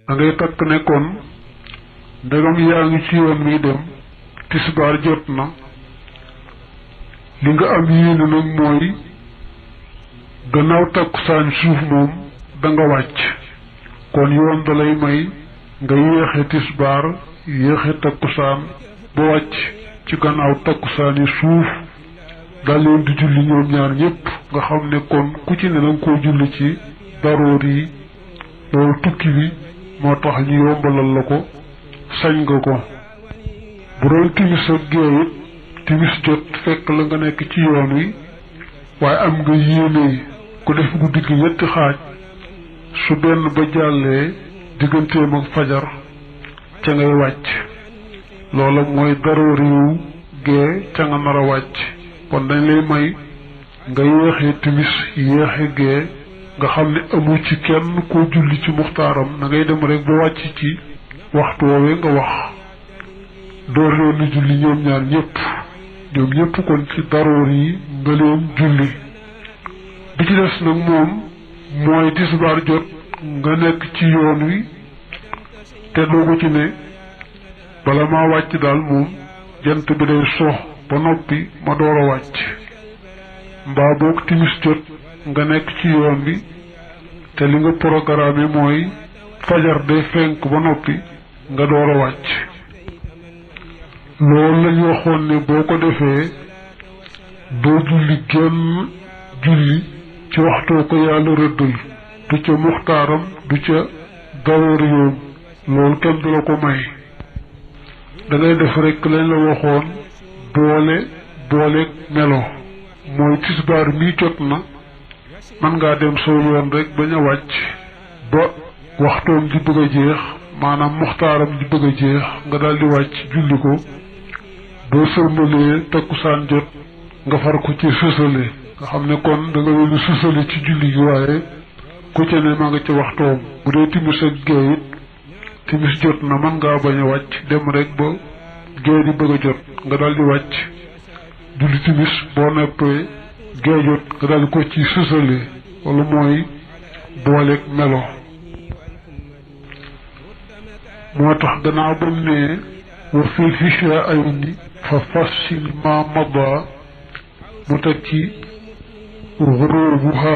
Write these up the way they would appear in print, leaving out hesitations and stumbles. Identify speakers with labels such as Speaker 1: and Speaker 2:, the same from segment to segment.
Speaker 1: da ngay takk ne kon ndegam yaa ngi ci yoon mi dem tisbaar jot na li nga am yéene nag mooy gannaaw takkusaan suuf moom da nga wàcc kon yoon da lay may nga yéexe tisbaar yéexe takkusaan ba wàcc ci gannaaw takkusaani suuf daal leen di julli ñoom ñaar ñépp nga xam ne kon ku ci ne danga koo julli ci daroor yi loolu tukki bi moo tax ñu yombalal la ko sañ nga ko bu doon timis ak gee it timis jot fekk la nga nekk ci yoon wi waaye am nga yéene ku def guddi gi ñetti xaaj su benn ba jàllee digganteem ak fajar ca ngay wàcc loola mooy daroor yu gee ca nga nar a wàcc kon dañ lay may nga yéexee timis yéexe gee nga xam ne amu ci kenn koo julli ci muxtaaram na ngay dem rek ba wàcc ci waxtu woowee nga wax door leen julli ñoom ñaar ñépp kon ci daroor yi nga leen julli bi ci des nag moom mooy tisbaar jot nga nekk ci yoon wi te doogu ci ne bala maa wàcc daal moom jant bi day sox ba noppi ma door a wàcc mbaa boog timis jot nga nekk ci yoon bi te li nga programme mooy fajar day fenk ba noppi nga door a wàcc loolu lañ waxoon ne boo ko defee doo julli genn julli ci waxtoo ko yàlla rëddal du ca muxtaaram du ca daroor yoom loolu kenn du la ko may da ngay def rekk lañ la waxoon boole melo mooy tisbaar mii jot na man ngaa dem soo yoon rek bañ a wàcc ba waxtoom ji bëgg a jeex maanaam muxtaaram ji bëgg a jeex nga daldi wàcc julli ko boo sërmalee takkusaan jot nga far ko ci sësale nga xam ne kon da nga leen sësale ci julli gi waaye ku ca ne maa nga ca waxtoom bu dee timis ak gee it timis jot na man ngaa bañ a wàcc dem rek ba gee di bëgg a jot nga daldi wàcc julli timis boo neppee gee jot nga daldi ko ci sësale wala mooy booleeg melo moo tax gannaaw ba mu ne wa fil hishaaini fa fassil ma mada mu teg ci xurubuha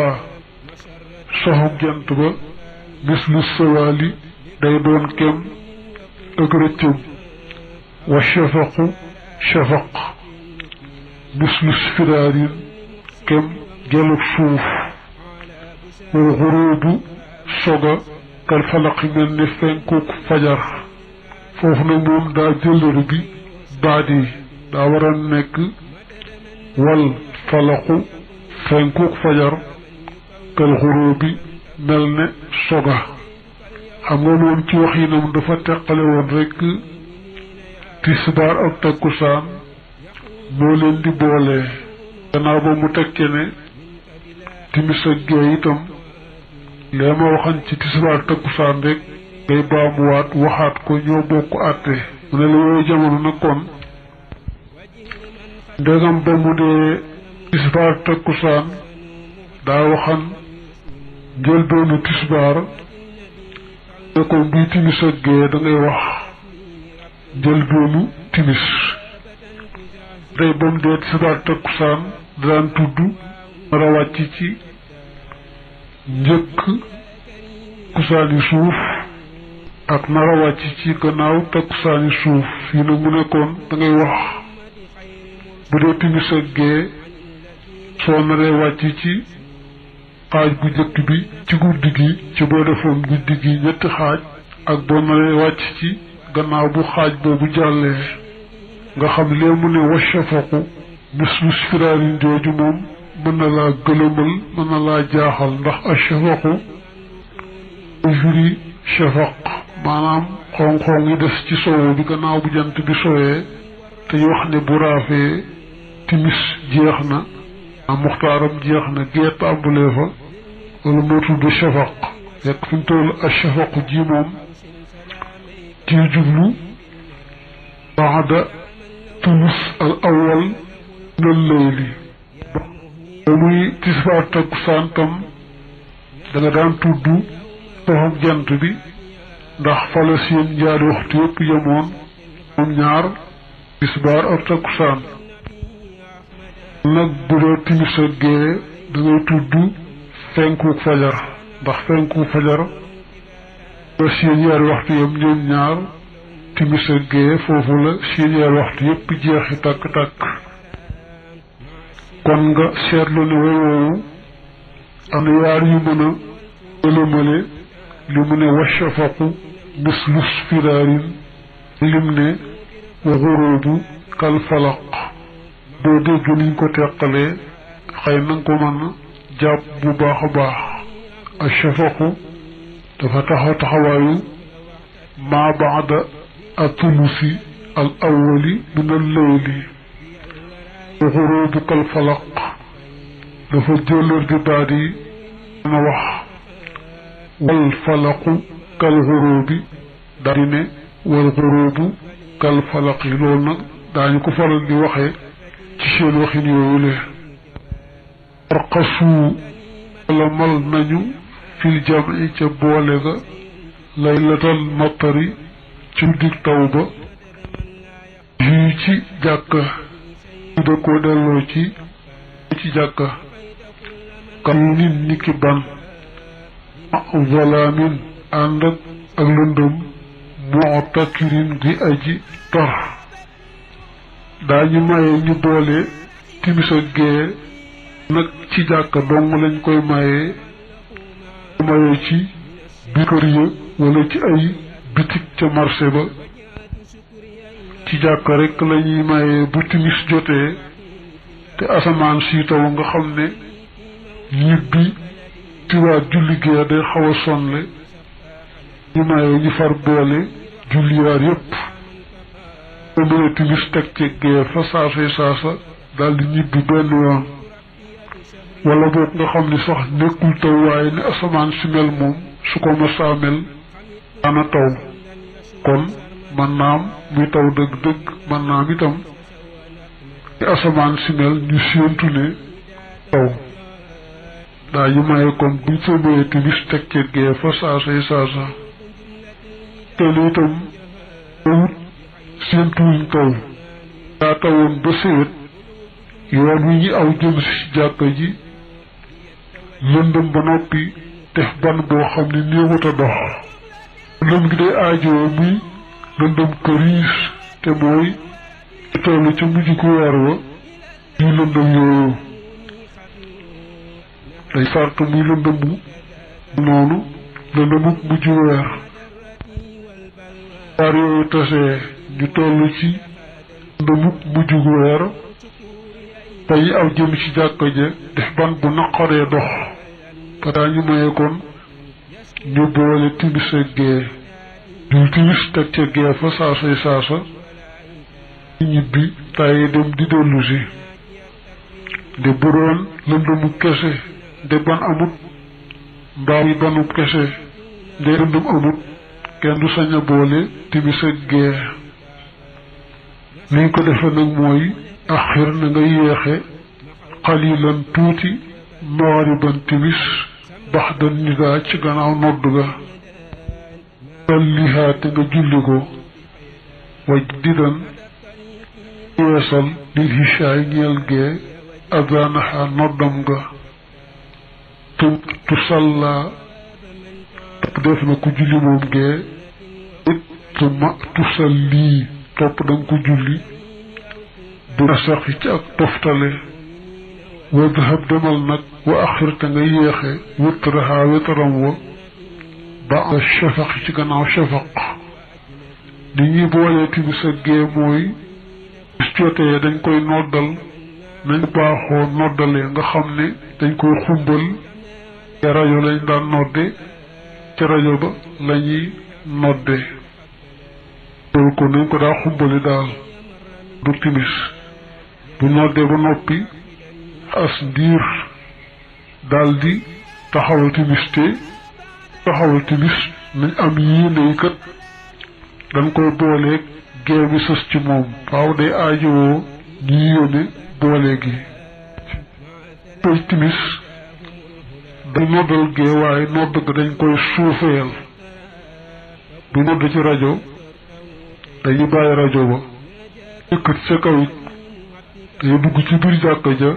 Speaker 1: soxug jant ba mislu sawaali day doon kem ak rëccëm wa shafaq mislu sfiraarin kem gelug suuf wal xurubu soga kal falaqi mel ne fenkuk fajar foofu nag moom daa jëllëri bi baadi daa war a nekk wal falaqu fenkuk fajar kal xurubi mel ne soga xam nga moom ci wax yi nam dafa teqale woon rekk tisbaar ak takkusaan moo leen di boole gannaaw ba mu tekke ne timis ak gee itam lee ma waxan ci tisbaar takkusaan rek ngay baamuwaat waxaat ko ñoo bokk àtte mu ne la yooyu jamono nag kon ndegam ba mu dee tisbaar takkusaan daa waxan njëlbeenu tisbaar ne kon bii timis ak gee da ngay wax njëlbeenu timis day ba mu dee tisbaar takkusaan daan tudd nar a wàcc ci njëkk takkusaani suuf ak nar a wàcc ci gannaaw takkusaani suuf fii nag mu nekkoon da ngay wax bu dee timis ak gee soo naree wàcc ci xaaj bu njëkk bi ci guddi gi ci boo defoon guddi gi ñetti xaaj ak boo naree wàcc ci gannaaw bu xaaj boobu jàllee nga xam lee mu ne wa shafaqu mislu sfiraarin jooju moom mën na laa gëlëmal mën na laa jaaxal ndax ashafaqu juri shafaq maanaam xong-xong yi des ci sowu bi gannaaw bu jant bi sowee te ñu wax ne bu raafee timis jeex na am muxtaaram jeex na gee tàmbalee fa wala moo tudd shafaq fekk fi mu toll ashafaqu ji moom ci jublu baada tulus al awal minal layli ba muy tisbaar takkusaan tam da nga daan tudd soxog jant bi ndax fa la seen ñaari waxtu yépp yemoon moom ñaar tisbaar ak takkusaan nag bu dee timis ak gee da ngay tudd fenku fajar ndax fenku fajar la seen ñaari waxtu yem ñoom ñaar timis ak gee foofu la seen ñaari waxtu yépp jeexi tàkk-tàkk kon nga seetlu ne way woowu am na yaar yu mën a ëlëmale li mu ne washafaqu mislus firaarin lim ne wa xurubu kal falaq doo dégg niñ ko teqalee xëy na nga ko mën jàpp bu baax a baax a shafaqu dafa taxaw taxawaayu maa baada atulusi al awwali min al layli wa xurubu kal falaq dafa jëlër di baat yi na wax wal falaqu kal xurubi daal di ne wal xurubu kal falaq yi loolu nag daañu ko faral di waxee ci seen waxin yooyu le arqasu wala mal nañu fil jam'i ca boole ga laylatal matari ci dig taw ba yii ci jàkka da ko delloo ci jàkka kam nit ni ki ban zalaamin ànd ak lëndëm moo takkirin di aji tor daañu maye ñu boole timis ak gee nag ci jàkka dong lañ koy maye ci biir kër ya wala ci ay bitik ca marché ba ci jàkka rek lañuy maye bu timis jotee te asamaan si taw nga xam ne ñibbi tiwaat julli gee day xaw a sonle ñu maye ñu far boole julliwaar yépp ba mën a timis teg ci gee fa saasa daldi ñibbi benn yoon wala boog nga xam ni sax nekkul taw waaye ne asamaan si mel moom su ko masaa mel daana taw kon man naam muy taw dëgg-dëgg man naam itam ci asamaan si mel ñu séentu ne taw daa ñu maye kon buñ sëmee timis teg ci gee fa saasa te lu itam tawut séentuwuñ taw daa tawoon ba séet yoon wi ñu aw jëm si jàkka ji lëndëm ba noppi def ban boo xam ne néewut a dox lëm gi day aajoo muy lëndëm këriis te mooy tollu ca mujj ku weer wa yu lëndëm yooyu day sart muy lëndëmu noonu lëndëmuk mujj weer waar yooyu tasee ñu toll ci lëndëmuk mujj weer tey aw jëm ci jàkka ja def ban bu naqaree dox te daañu maye kon ñu boole timis ak gee dul timis teg ca gee fa saasa ñibbi tàyyi dem di dellu si de bu doon lëndëmu kese de ban amut mbaa yi banu kese de lëndëm amut kenn du sañ a boole timis ak gee liñ ko defe nag mooy axir na nga yéexe xalilan tuuti maghriban timis baxda nidaa ci gannaaw nodd ga sallihaa te nga julli ko waj didan yeesal lil hishaay ñeel gee adanaha noddam ga tu salla topp def na ku julli moom gee it tuma tu salli topp danga ko julli bu sax ci ak toftale wa dahab demal nag wa axir te nga yéexe witraha witram wa ba shafaq ci gannaaw shafaq ni ñuy boolee timis ak gee mooy bis jotee dañ koy noddal nañ baaxoo noddalee nga xam ne dañ koy xumbal ca rajo lañ daan nodde ca rajo ba lañuy nodde loolu ko nañ ko daa xumbali daal du timis bu noddee ba noppi as ndiir daldi taxawal timis nañ am yéene kat dañ koy booleeg gee bi sës ci moom faaw day aajowoo ñi yónne boole gi koy timis dañ noddal gee waaye nodd ga dañ koy suufeel bu nodd ci rajo dañuy bàyyi rajo ba yëkkat sa kaw it dañuy dugg ci biir jàkka ja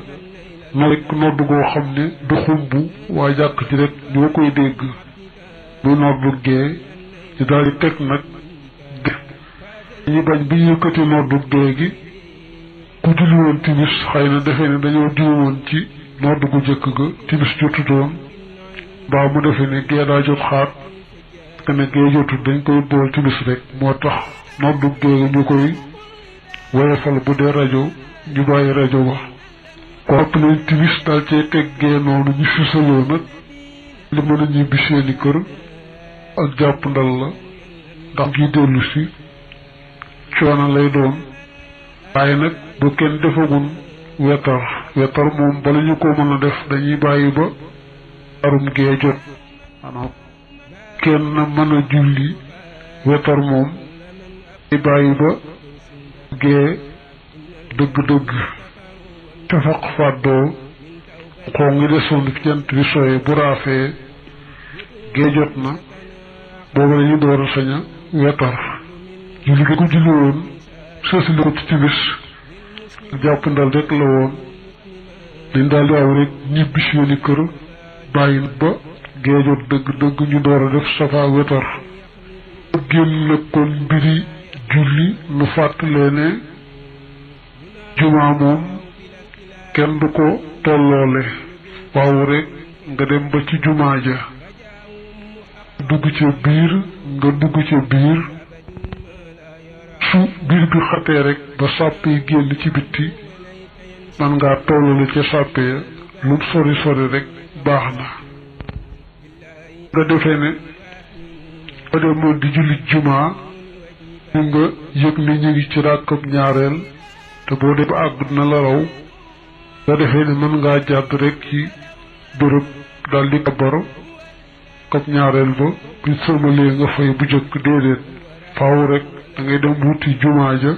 Speaker 1: nodd goo xam ne du xumb waa jàkk ci rek ñoo koy dégg muy noddu gee ñu daal di teg nag dañuy bañ bi ñu yëkkati noddu gee gi ku julli woon timis xëy na defee ne dañoo juumoon ci nodd gu jëkk ga timis jotutoon mbaa mu defee ne gee daa jot xaat te ne gee jotut dañ koy bool timis rek moo tax noddu gee gi ñu koy woyefal bu dee rajo ñu bàyyi rajo ba ko ëpp leen timis daal cee teggee noonu ñu fisaloo nag li mën a ñibbi seeni kër ak jàpp ndal la ndax ngi dellu si coono lay doon waaye nag bu kenn defagun wetar moom bala ñu ko mën a def dañuy bàyyi ba arum gee jot maanaam kenn mën a julli wetar moom dañuy bàyyi ba gee dëgg-dëgg te faq fàddoo xoo ngi desoon fi jant bi sooyee bu raafee gee jot na boobu lañu door a sañ a wetar julli gi ko julli woon sësli ko ci timis jàpp ndal rek la woon dañ daal di aw rek ñibbi seeni kër bàyyi ba gee jot dëgg ñu door a def safa wetar génn nag kon mbiri julli nu fàttalee ne jumaa moom kenn du ko tolloole waaw rek nga dem ba ci jumaa ja dugg ca biir su biir bi xatee rek ba sàppe yi génn ci bitti man ngaa tollale ca sàppe ya lum sori rek baax na nga defee ne ba demoon di julli jumaa ñu nga yëg ne ñu ngi ci ràkkab ñaareel te boo dee ba àgg na la raw nga defee ne mën ngaa jàdd rek ci bërëb daal di kabar kab ñaareel ba buñ sëlmalee nga fay bu jëkk déedéet faaw rek da ngay dem wuti jumaa ja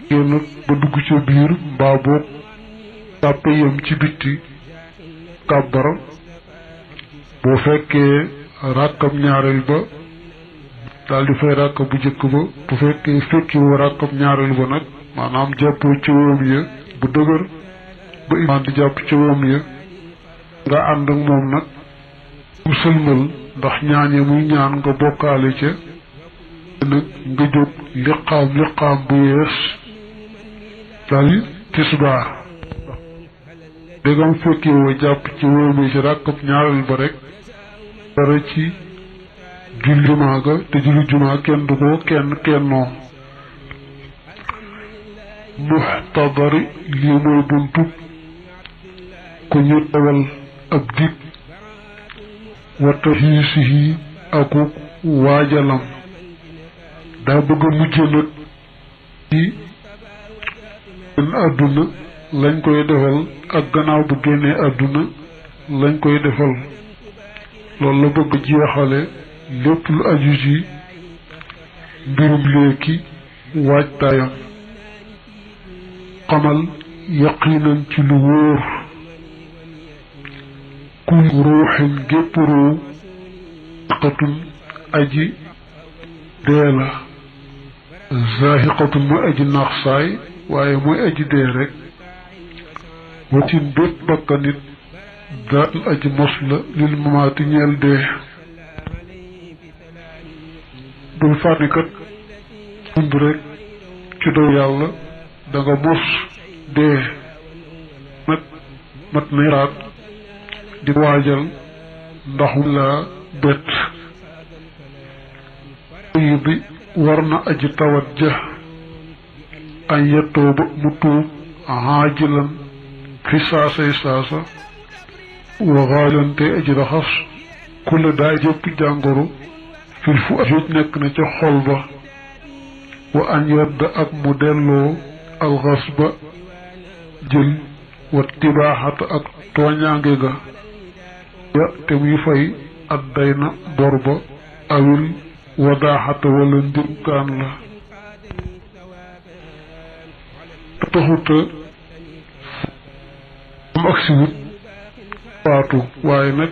Speaker 1: génn ba dugg ca biir mbaa boog sàppe yam ci bitti kabar boo fekkee ràkkab ñaareel ba daal di fay ràkk bu jëkk ba bu fekkee fekkiwoo ràkkab ñaareel ba nag maanaam jàppoo ci wóom ya bu dëgër ba imaan di jàpp ci wóom ya nga ànd ak moom nag mu sëlmal ndax ñaañe muy ñaan nga bokkaale ca nag nga jóg liqaam bu yees dal tisbaar dégam fekkiwoo jàpp ci wóom ya ci ràkkab ñaareel ba rek dara ci julli jumaa ga te julli jumaa kenn du ko kennoo muxtadari lii mooy buntu ku ñu dawal ab dig wata xiisihi akuk waajalam daa bëgg a mujj nag ci génn àdduna lañ koy defal ak gannaaw bu génnee àdduna lañ koy defal loolu la bëgg jeexale lépp lu aju ci mbirum léegi waajtaayam xamal yaqinan ci lu wóor kul ruuxin gépp ruu zahiqatun aji dee la zahiqatun mooy aji naax saay waaye mooy aji dee rek watin bépp bakkanit daatul aji mos la lil mamaati ñeel dee bul fànnikat dund rek ci dow yàlla da nga mos dee nag mat nay raat di waajal ndax laa bett yi bi war na aji tawat ja an yettoo ba mu tuub haajilan fi saasay saasa waxaalante aji raxas kula daa jëpp jàngoro fil fu ajoj nekk na ca xol ba wa an yadda ak mu delloo alxas ba jël wa tibaaxata ak tooñaange ga ya te muy fay adday na bor ba awil wadaaxata wala ndimkaan la taxuta am ak si wut faatu waaye nag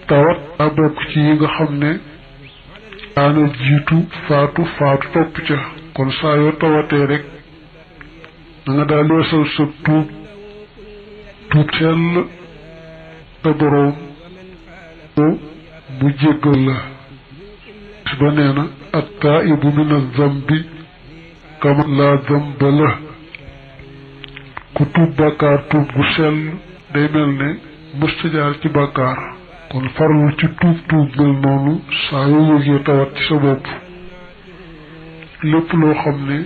Speaker 1: tawat daa bokk ci yi nga xam ne daana jiitu faatu topp ca kon saa yoo tawatee rek da nga daal yeesal sa tuub sell sa boroom mu jéggal la si ba nee na at-taa'ibu min az-zambi kaman laa zamba la ku tuub bàkkaar tuub gu sell day mel ne mësta jaar ci bàkkaar kon farlu ci tuub mel noonu saa yoo yëgee tawat ci sa bopp lépp loo xam ne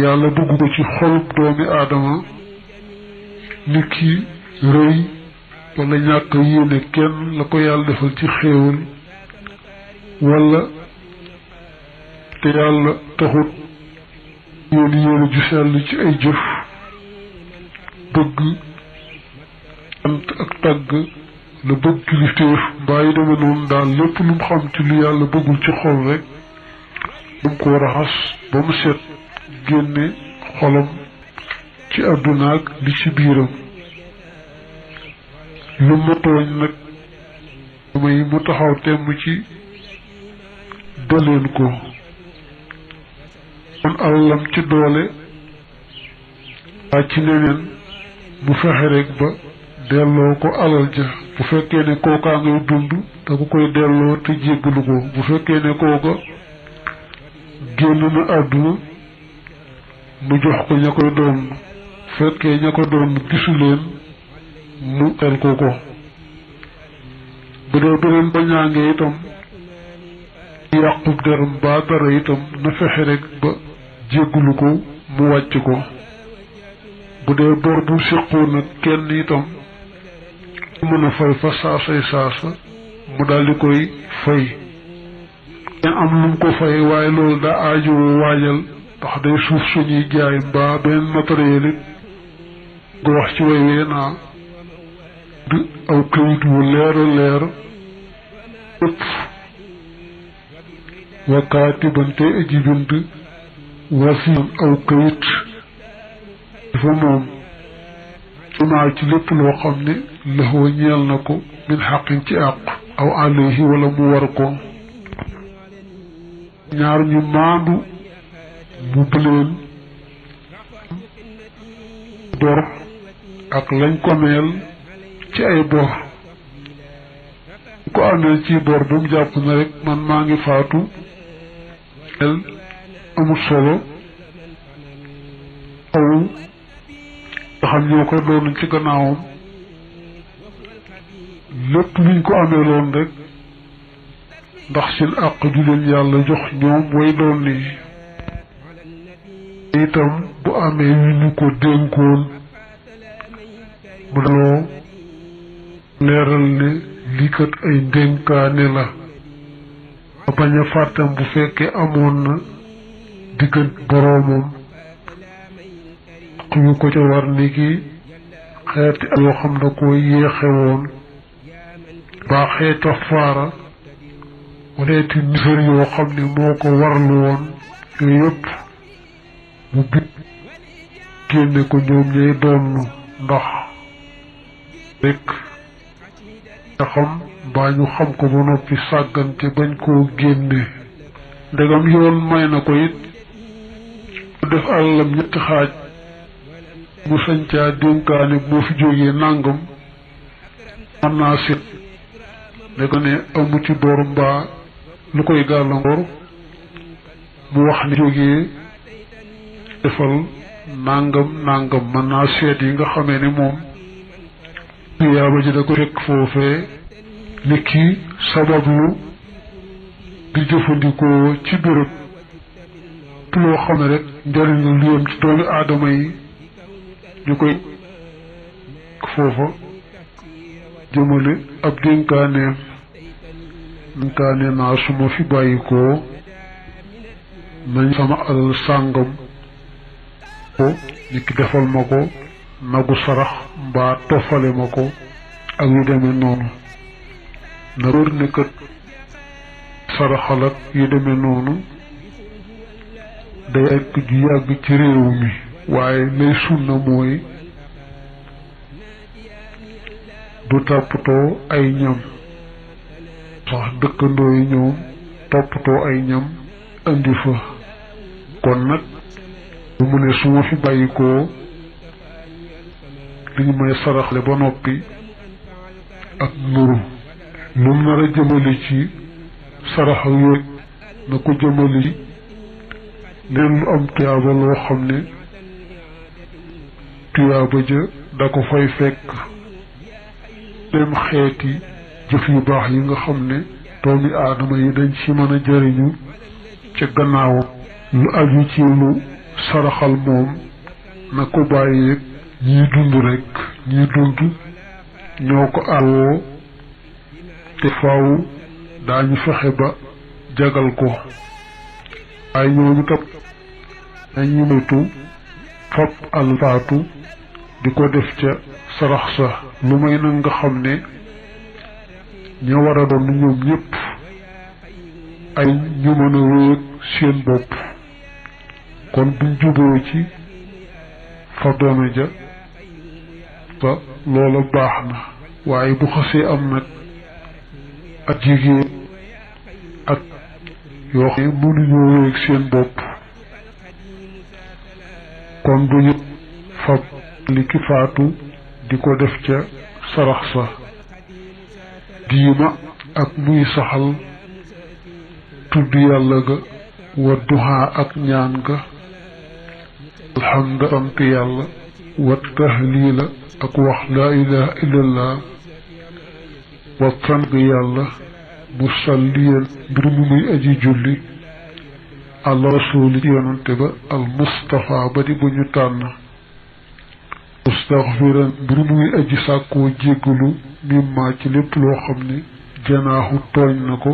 Speaker 1: yàlla bëgg ko ci xolub doomi aadama ni ki rëy wala ñàkk yéene kenn la ko yàlla defal ci xéewal wala te yàlla taxut yéene ju sell ci ay jëf bëgg sant ak tàgg la bëgg kilifteef mbaa yi deme noonu daal lépp lu mu xam ci lu yàlla bëggul ci xol rek dam ko raxas ba mu set génne xolam ci àdduna ak li ci biiram lu ma tooñ nag damay mu taxaw temm ci daleen ko kon alalam ci doole waa ci neneen mu fexe rek ba delloo ko alal ja bu fekkee ne kookaa ngay dund da ko koy delloo te jéggalu ko bu fekkee ne kooka génn na àdduna mu jox ko ña koy doon fekkee ña ko doon gisu leen mu el ko bu dee beneen ba ñaangee itam yàqub deram ba dara itam na fexe rek ba jéggalu ko mu wàcc ko bu dee bor bu siqoon nag kenn itam mën a fay fa saasa mu daldi koy fay kenn am lu mu ko fay waaye loolu daa aajowoo waajal ndax day suuf suñuy jaay mbaa benn matériel it nga wax ci way wee naa du aw këyit wu leer ëpp wakaatibante aji bind wasiyan aw këyit dafa moom maa ci lépp loo xam ne laxoo ñeel na ko min xaqin ci àq aw alayhi wala mu war ko ñaar ñu maandu mu bëleen bor ak lañ ko meel ci ay bor ko ameel ci bor bu mu jàpp na rek man maa ngi faatu amul solo aw nga xam ñoo ko doon ci gannaawam lépp luñ ko ameeloon rek ndax seen àq ju leen yàlla jox ñoom way doon ni itam bu amee yu ñu ko dénkoon mu daloo leeral ne lii kat ay ndénkaane la ba bañ a fàttam bu fekkee amoon na diggant boroomam àq yu ko ca war ni ki xeeti ak yoo xam na ko yéexe woon baa xeeta faara waleeti nisar yoo xam ne moo ko warlu woon yooyu yëpp mu bit génne ko ñoom ñay doon ndax rek nga xam mbaa ñu xam ko ba noppi sàggante bañ koo génne ndegam yoon may na ko it mu def alalam ñetti xaaj mu sañcaa dénkaane moo fi jógee nàngam mën naa seet ne ko ne amuti bor mbaa lu koy gàllankoor mu wax ni jógee defal nàngam mën naa seet yi nga xamee ne moom tuyaaba ji da ko fekk foofee ni ki sabablu di jëfandikoo ci béréb loo xam ne rek njëriñ la lu yem ci doomi aadama yi ñu koy foofa jëmale ab dénkaane naa su ma fi bàyyikoo nañ sama alal sàngam ko ni ki defal ma ko nagu sarax mbaa tofale ma ko ak yu demee noonu na wër ne kat saraxal ak yu demee noonu day ak ju yàgg ci réew mi waaye lay sunna mooy du tàppatoo ay ñam sax dëkkandoo yi ñoom toppatoo ay ñam indi fa kon nag bu mu ne su ma fi bàyyikoo li ñu may saraxle ba noppi ak nuru lu mu nar a jëmale ci saraxa yooyu na ko jëmale ci leen lu am tuyaaba loo xam ne tuyaaba ja da ko fay fekk dem xeeti jëf yu baax yi nga xam ne doomi aadama yi dañ ci mën a jëriñu ca gannaawam lu aju ci lu saraxal moom na ko bàyyeeg ñiy dund rekk ñiy dund ñoo ko aawoo te faaw daañu fexe ba jagal ko ay ñooñu kat dañuy moytu fab alfaatu di ko def ca sarax sa lu may nag nga xam ne ña war a doon ñoom ñëpp ay ñu mën a wéeg seen bopp kon buñ juboo ci fa doona ja ba loola baax na waaye bu xasee am nag ak jigéen ak yoo xam ne mënuñoo wéeg seen bopp kon duñu fab li ki faatu di ko def ca sarax sa diima ak muy saxal tudd yàlla ga wa duhaa ak ñaan ga alhamda sant yàlla wa tahliila ak wax laa ilaha illallah wa sant yàlla musalliyan mbir mu muy aji julli àla rasuli ci yonante ba al mustafa ba di bu ñu tànn mustaxfiran mbir mu muy aji sàkkoo jéggalu mimma ci lépp loo xam ne janaaxu tooñ na ko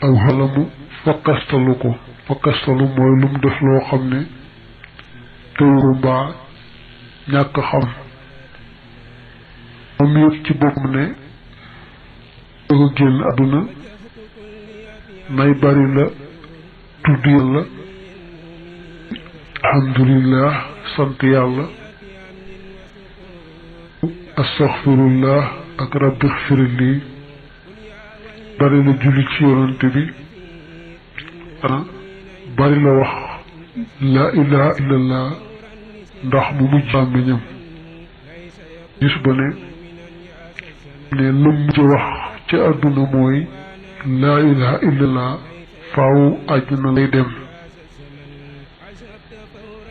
Speaker 1: aw xalamu fakkastalu ko fakkastalu mooy lu mu def loo xam ne tëwru mbaa ñàkk xam moom yëg ci boppam ne bëgg a génn àdduna nay bari la tudd yàlla alhamdulillah sant yàlla astaghfirullah ak rabbi xfirli bari la julli ci yonante bi bari la wax laa ilaha illallah ndax mu mujj làmmiñam gis ba ne lëm mujj wax ci àdduna mooy laa ilaha illallah faaw àjjana lay dem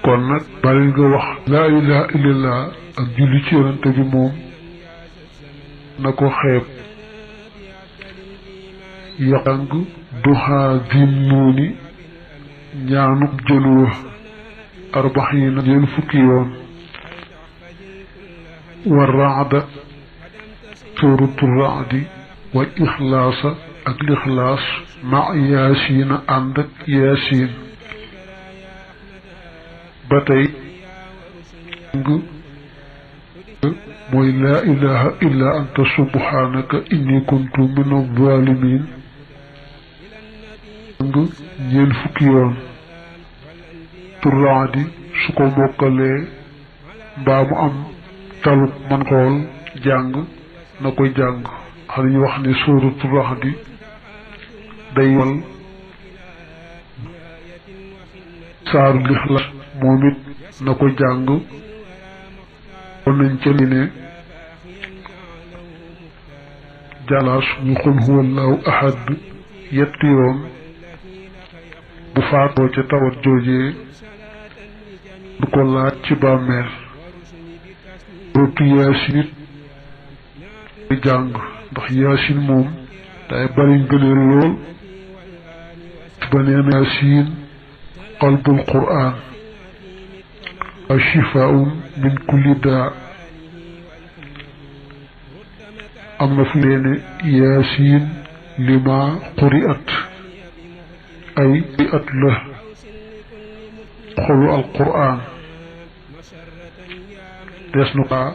Speaker 1: kon nag bari nga wax laa ilaha illallah ak julli ci yonante bi moom na ko xeeb yaqang duhaa zimnuuni ñaanuk jëluwa arbaxiina jël fukki yoon wa raada suuratu raadi wal ixlaasa ak lixlaas ma yaasiina ànd ak yaasiin ba tey mooy laa ilaha illa anta subhanaka inni kuntu min az-zalimin ñeen fukki yoon turaadi su ko mokkalee mbaa mu am talub man xool jàng na koy jàng xam ñu wax ne suuratu raxdi day wal saaru lixlaas moom it na ko jàng kon nañ ca li ne jalaas ñu xul huwallahu ahad yetti yoon bu faatoo ca tawat joojee du ko laaj ci bàmmeel rotu yaasin it di jàng ndax yaasin moom day bari ngëneel lool ba neen yaasin qalbul quraan wa shifaa'un min kulli daa am na fu leene yaasin lima quri'at ay quri'at la xolu alquraan des nu kaa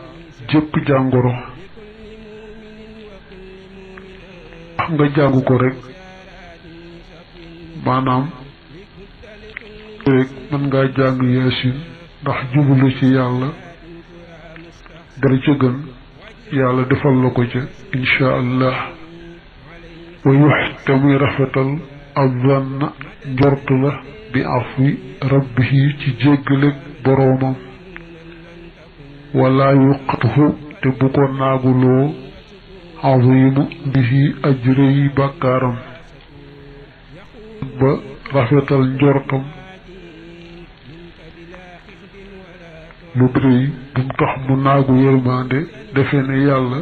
Speaker 1: jëpp jàngoro wax nga jàngu ko rek maanaam rek mën ngaa jàng yaasin ndax jublu ci yàlla dara ca gën yàlla defal la ko ca insha allah wa yuxtami rafetal azanna njort la bi afwi rabbihi ci jéggaleg boroomam wala yuqatuhu te bu ko naaguloo azimu bihi ajrëyi bàkkaaram ba rafetal njortam lu bëri bu mu tax mu naagu yërmande defe ne yàlla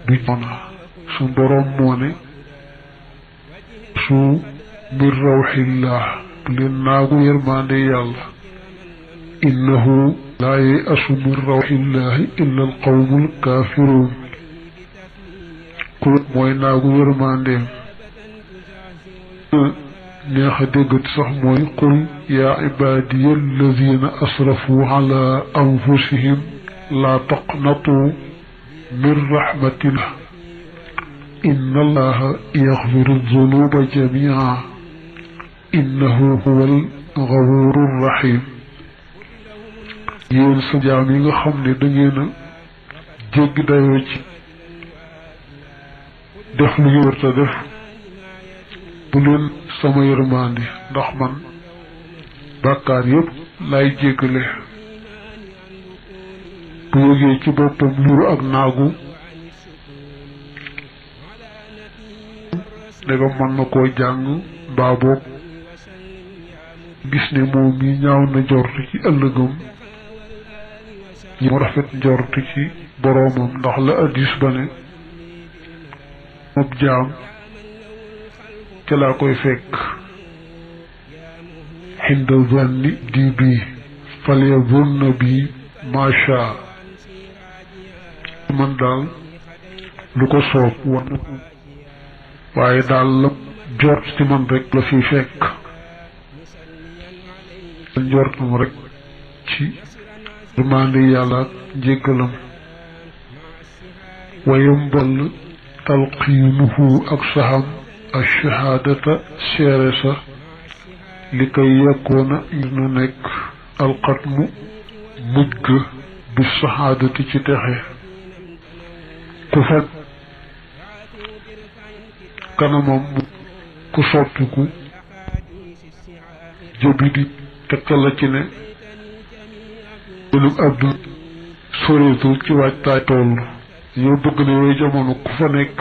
Speaker 1: du noona su boroom moo ne su min rawxillah bu leen naagu yërmande yàlla innahu laa yayasu min rawxillahi illa al qawmul kaafiruun ku mooy naagu yërmandeem neex a déggati sax mooy qul yaa ibaadiya alladina asrafu ala anfusihim laa taqnatu min rahmatillah inna allaha yaxfiru dunuba jamia innahu huwa alxafuru rahim yéen sa jaam yi nga xam ne da ngeen a jéggi dayoo ci def lu ngeen war a def bu leen sama yërmande ndax man bàkkaar yépp lay jéggale bu yëgee ci boppam luru ak naagu ndegam mën na koo jàng mbaa boog gis ne moom mi ñaaw na njort ci ëllëgam yi mu rafet njort ci boroomam ndax la addis ba ne moom jaam ca laa koy fekk xinda zanni di bii falyazunna bi macha man daal lu ko soob wan waaye daal la njort ci man rek la fi fekk la njortam rek ci yërmande yàlla ak njéggalam wayam ball talqiinuhu ak saxam ash-shahaadata seere sa li kay yekkoona ngir na nekk alxatmu mujj bi saxaadati ci texe ku fekk kanamam ku soppiku jëbi di tegtal la ci ne lu àdduna soreetul ci waajtaay toll yow bëgg na yooyu jamono ku fa nekk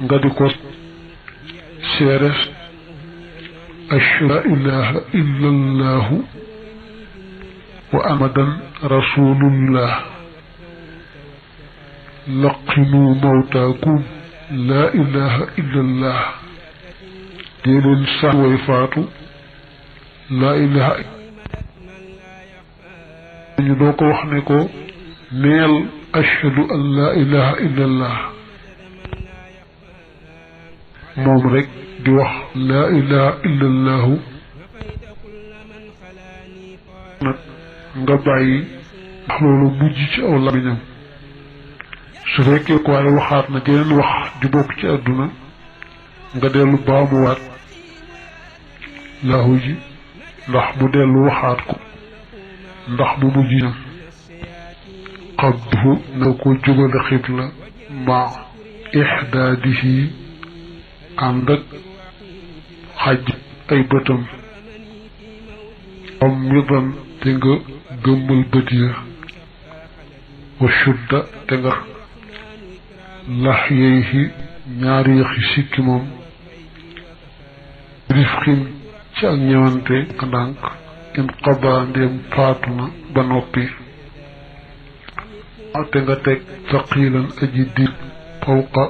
Speaker 1: nga di ko seere ashhadu la ilaha illa allahu wa amadan rasulullah laqinu mawtaakum la ilaha illa allah dee leen sax way faatu la ilaha ñu doo ko wax ne ko neel ashhadu an la ilaha illa allah moom rek di wax laa ilaha illa allahu nag nga bàyyi ndax loolu mujj ci aw lamiñam su fekkee ko waaye waxaat na geneen wax di bokk ci àdduna nga dellu baamuwaat laahu ji ndax mu dellu waxaat ko ndax mu mujj ñam qabduhu na ko jubale xibla ma ixdaadihi ànd ak xaj ay bëtam am midan te nga gëmmal bët ya wa shudda te nga lax yeyhi ñaari yaxi sikki moom rifxin ci ak ñëwante ndànk in qada ndéem faatu na ba noppi te nga teg faqilan aji dir fawqa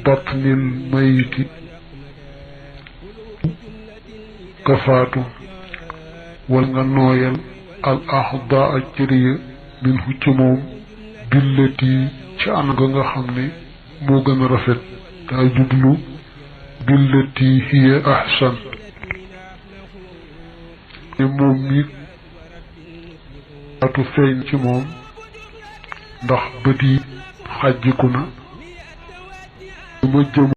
Speaker 1: batnil mayiti ka faatu wal nga nooyal al ahda ak cëriya min hu ci moom billati ci anam ga nga xam ne moo gën a rafet daa jublu billati hiya ahsan ne moom mi faatu feeñ ci moom ndax bët yi xàjjiku na ma jëm